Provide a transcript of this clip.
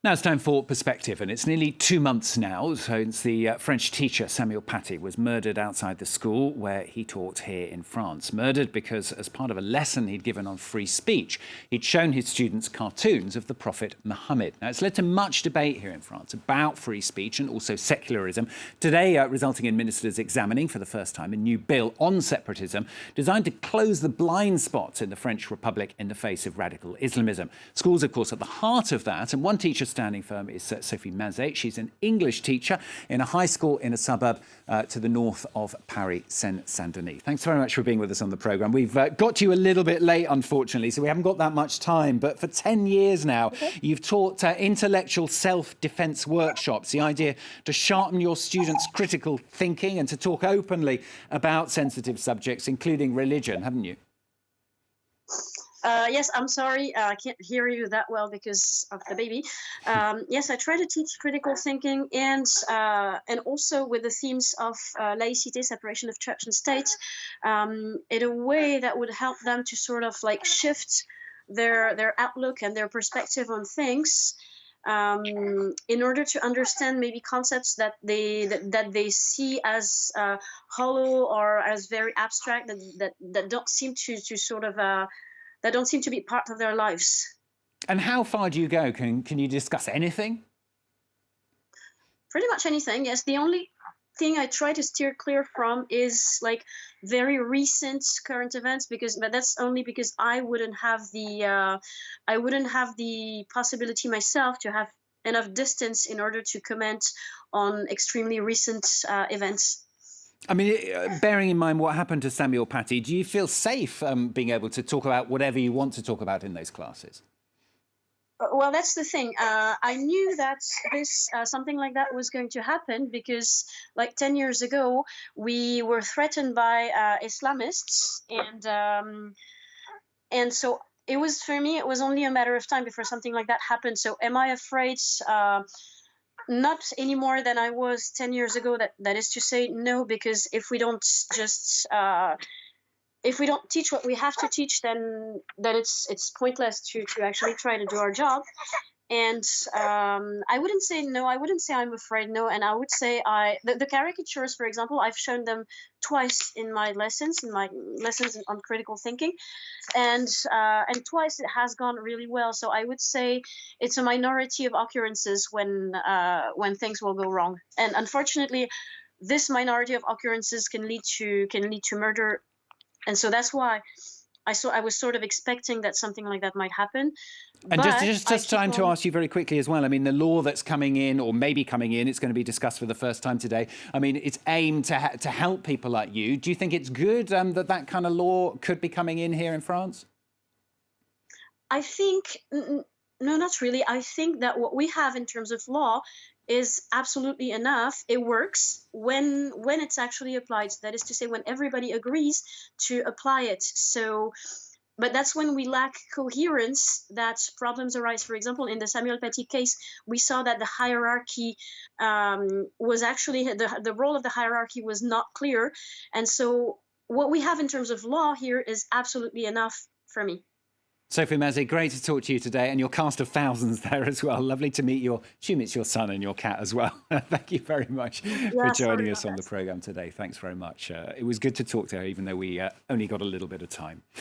Now it's time for Perspective, and it's nearly 2 months now since the French teacher Samuel Paty was murdered outside the school where he taught here in France. Murdered because, as part of a lesson he'd given on free speech, he'd shown his students cartoons of the Prophet Mohammed. Now it's led to much debate here in France about free speech and also secularism, today resulting in ministers examining for the first time a new bill on separatism designed to close the blind spots in the French Republic in the face of radical Islamism. Schools, of course, at the heart of that, and one teacher standing firm is Sophie Mazet. She's an English teacher in a high school in a suburb to the north of Paris, Seine-Saint-Denis. Thanks very much for being with us on the programme. We've got you a little bit late, unfortunately, so we haven't got that much time. But for 10 years now, you've taught intellectual self-defence workshops, the idea to sharpen your students' critical thinking and to talk openly about sensitive subjects, including religion, haven't you? Yes, I'm sorry, I can't hear you that well because of the baby. Yes, I try to teach critical thinking and also with the themes of laicite, separation of church and state, in a way that would help them to sort of like shift their outlook and their perspective on things, in order to understand maybe concepts that they see as hollow or as very abstract, that don't seem to sort of that don't seem to be part of their lives. And how far do you go? Can you discuss anything? Pretty much anything, yes. The only thing I try to steer clear from is like very recent current events, but that's only because I wouldn't have the possibility myself to have enough distance in order to comment on extremely recent events. I mean, bearing in mind what happened to Samuel Paty, do you feel safe being able to talk about whatever you want to talk about in those classes? Well, that's the thing. I knew that something like that was going to happen because, like 10 years ago, we were threatened by Islamists, and so it was, for me, it was only a matter of time before something like that happened. So, am I afraid? Not any more than I was 10 years ago. That is to say, no, because if we don't teach what we have to teach, then it's pointless to actually try to do our job. And I wouldn't say no. I wouldn't say I'm afraid. No, and I would say the caricatures, for example, I've shown them twice in my lessons, on critical thinking, and twice it has gone really well. So I would say it's a minority of occurrences when things will go wrong, and unfortunately, this minority of occurrences can lead to murder, and so that's why I was sort of expecting that something like that might happen. And just time to ask you very quickly as well. I mean, the law that's coming in, or maybe coming in, it's going to be discussed for the first time today. I mean, it's aimed to help people like you. Do you think it's good that kind of law could be coming in here in France? I think, no, not really. I think that what we have in terms of law is absolutely enough. It works when it's actually applied. That is to say, when everybody agrees to apply it. So, but that's when we lack coherence that problems arise. For example, in the Samuel Paty case, we saw that the hierarchy was actually, the role of the hierarchy was not clear. And so what we have in terms of law here is absolutely enough for me. Sophie Mazet, great to talk to you today, and your cast of thousands there as well. Lovely to meet assume it's your son and your cat as well. Thank you very much for joining us on the programme today. Thanks very much. It was good to talk to her, even though we only got a little bit of time.